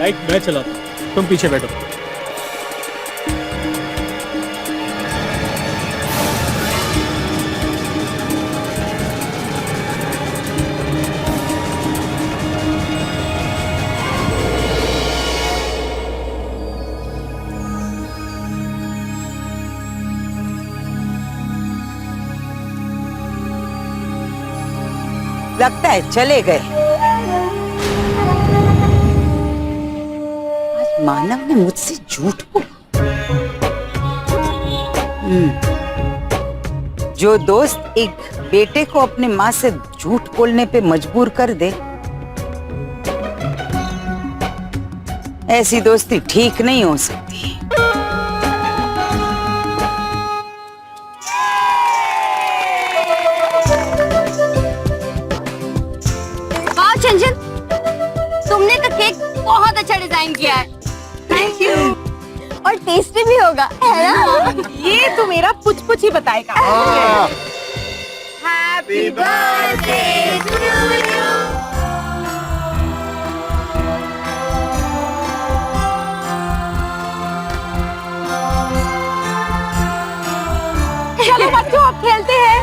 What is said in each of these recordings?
Bike मैं चलाता हूँ, तुम पीछे बैठो। लगता है चले गए। आज मानव ने मुझसे झूठ बोला। जो दोस्त एक बेटे को अपने माँ से झूठ बोलने पे मजबूर कर दे, ऐसी दोस्ती ठीक नहीं हो सकती। वाह चंचल, तुमने तो केक बहुत अच्छा डिजाइन किया है। Thank you. और टेस्टी भी होगा, है ना? ये तो मेरा पुछ पुछ ही बताएगा। Happy birthday to you. चलो बच्चों, अब खेलते हैं।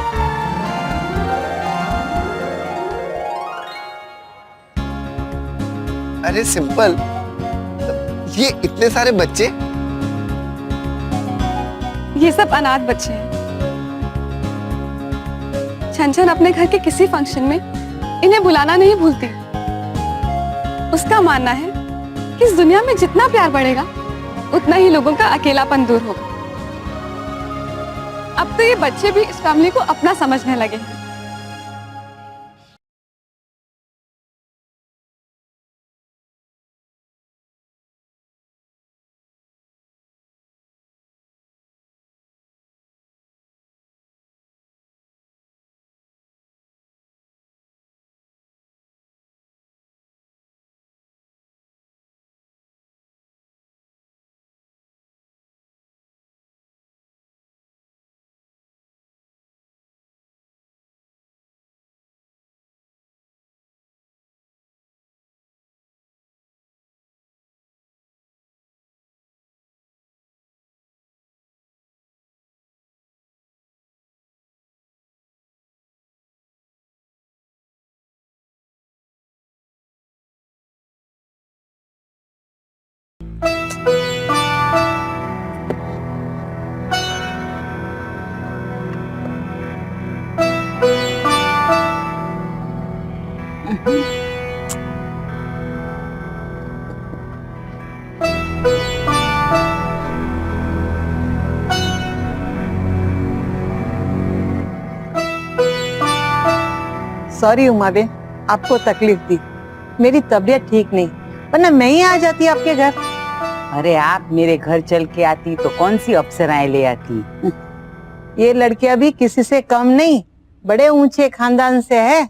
अरे सिंपल, ये इतने सारे बच्चे? ये सब अनाथ बच्चे हैं। छन अपने घर के किसी फंक्शन में इन्हें बुलाना नहीं भूलती। उसका मानना है कि इस दुनिया में जितना प्यार बढ़ेगा उतना ही लोगों का अकेलापन दूर होगा। अब तो ये बच्चे भी इस फैमिली को अपना समझने लगे हैं। सॉरी उमाबेन, आपको तकलीफ दी। मेरी तबीयत ठीक नहीं, वरना मैं ही आ जाती आपके घर। अरे आप मेरे घर चल के आती तो कौन सी अप्सराएं ले आती। ये लड़कियां भी किसी से कम नहीं, बड़े ऊंचे खानदान से है।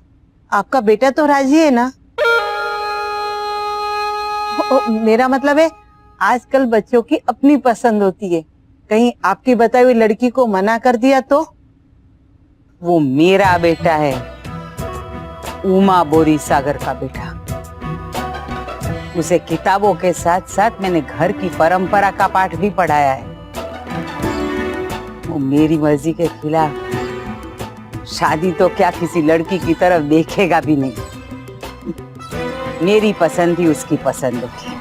आपका बेटा तो राजी है ना? मेरा मतलब है, आजकल बच्चों की अपनी पसंद होती है। कहीं आपकी बताई हुई लड़की को मना कर दिया तो? वो मेरा बेटा है, उमा बोरी सागर का बेटा। उसे किताबों के साथ साथ मैंने घर की परंपरा का पाठ भी पढ़ाया है। वो मेरी मर्जी के खिलाफ शादी तो क्या किसी लड़की की तरफ देखेगा भी नहीं। मेरी पसंद ही उसकी पसंद होगी।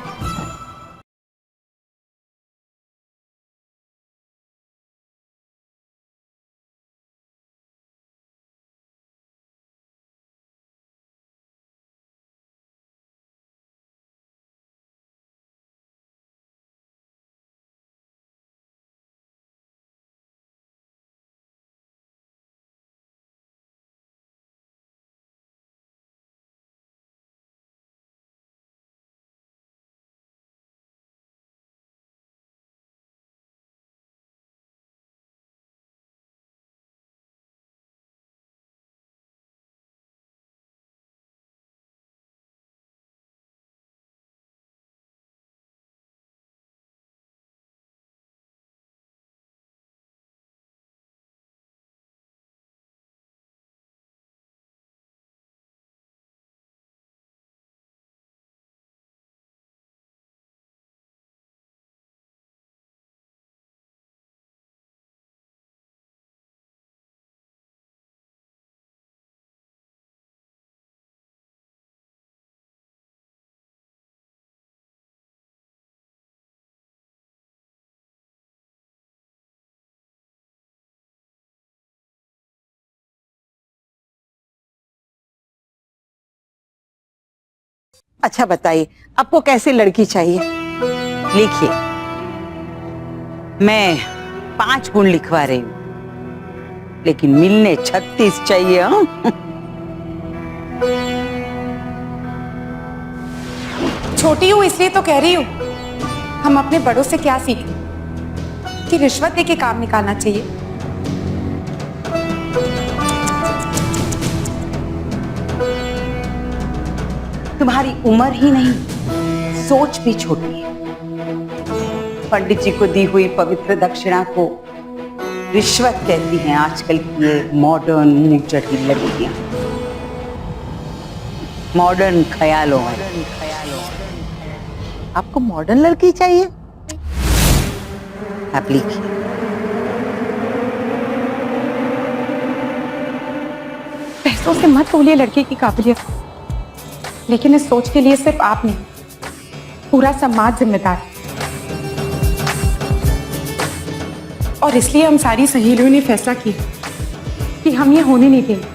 अच्छा बताइए, आपको कैसी लड़की चाहिए? लिखिए, मैं 5 गुण लिखवा रही हूँ, लेकिन मिलने 36 चाहिए। हाँ? छोटी हूँ इसलिए तो कह रही हूँ। हम अपने बड़ों से क्या सीखें कि रिश्वत देके काम निकालना चाहिए। तुम्हारी उम्र ही नहीं, सोच भी छोटी है। पंडित जी को दी हुई पवित्र दक्षिणा को रिश्वत कहती हैं आजकल की ये मॉडर्न मुंह चढ़ी लड़कियां, मॉडर्न ख्यालों में। आपको मॉडर्न लड़की चाहिए? आप लिखिए। पैसों से मत तोलिए लड़की की काबिलियत, लेकिन इस सोच के लिए सिर्फ आप नहीं, पूरा समाज जिम्मेदार है। और इसलिए हम सारी सहेलियों ने फैसला किया कि हम ये होने नहीं देंगे।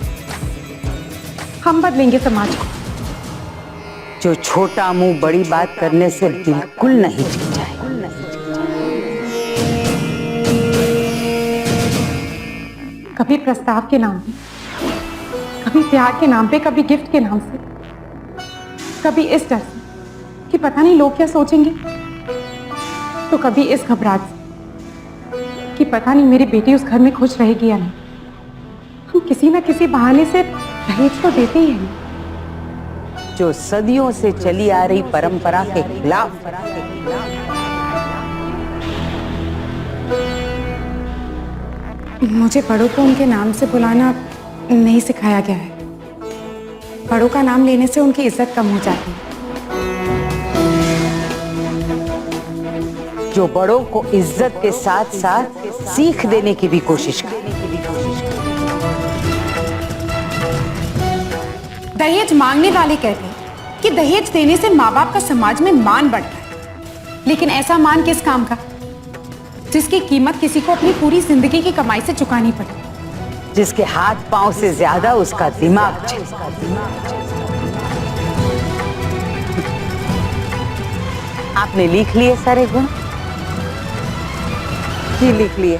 हम बदलेंगे समाज को। जो छोटा मुंह बड़ी बात करने से बिल्कुल नहीं हिचकिचाए। कभी प्रस्ताव के नाम पे, कभी प्यार के नाम पे, कभी गिफ्ट के नाम से, कभी इस डर से कि पता नहीं लोग क्या सोचेंगे, तो कभी इस घबराहट से कि पता नहीं मेरी बेटी उस घर में खुश रहेगी या नहीं। हम किसी ना किसी बहाने से दहेज तो देते ही हैं। जो सदियों से चली आ रही परंपरा के खिलाफ। मुझे बड़ों को उनके नाम से बुलाना नहीं सिखाया गया है। बड़ों का नाम लेने से उनकी इज्जत कम हो जाती है। जो बड़ों को इज्जत के साथ साथ सीख देने की भी कोशिश करे। दहेज मांगने वाले कहते हैं कि दहेज देने से माँ बाप का समाज में मान बढ़ता है, लेकिन ऐसा मान किस काम का जिसकी कीमत किसी को अपनी पूरी जिंदगी की कमाई से चुकानी पड़े, जिसके हाथ पांव से ज्यादा उसका दिमाग चले। आपने लिख लिए सारे गुण? जी लिख लिए।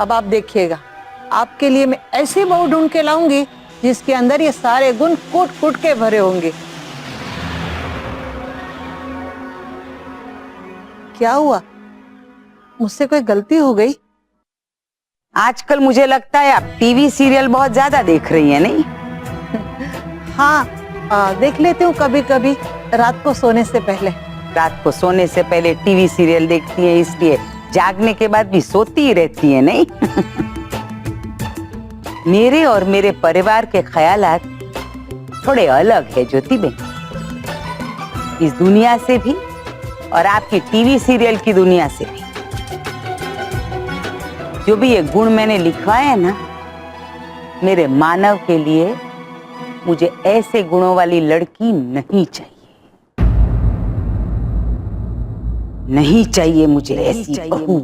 अब आप देखिएगा, आपके लिए मैं ऐसी बहू ढूंढ के लाऊंगी जिसके अंदर ये सारे गुण कूट कूट के भरे होंगे। क्या हुआ? मुझसे कोई गलती हो गई? आजकल मुझे लगता है आप टीवी सीरियल बहुत ज्यादा देख रही हैं, नहीं? हाँ, देख लेती हूँ कभी कभी रात को सोने से पहले। रात को सोने से पहले टीवी सीरियल देखती हैं, इसलिए जागने के बाद भी सोती ही रहती हैं, नहीं? मेरे और मेरे परिवार के ख्यालात थोड़े अलग है ज्योतिबेन, इस दुनिया से भी और आपकी टीवी सीरियल की दुनिया से भी। जो भी ये गुण मैंने लिखवाए हैं ना, मेरे मानव के लिए मुझे ऐसे गुणों वाली लड़की नहीं चाहिए। नहीं चाहिए मुझे ऐसी बहू।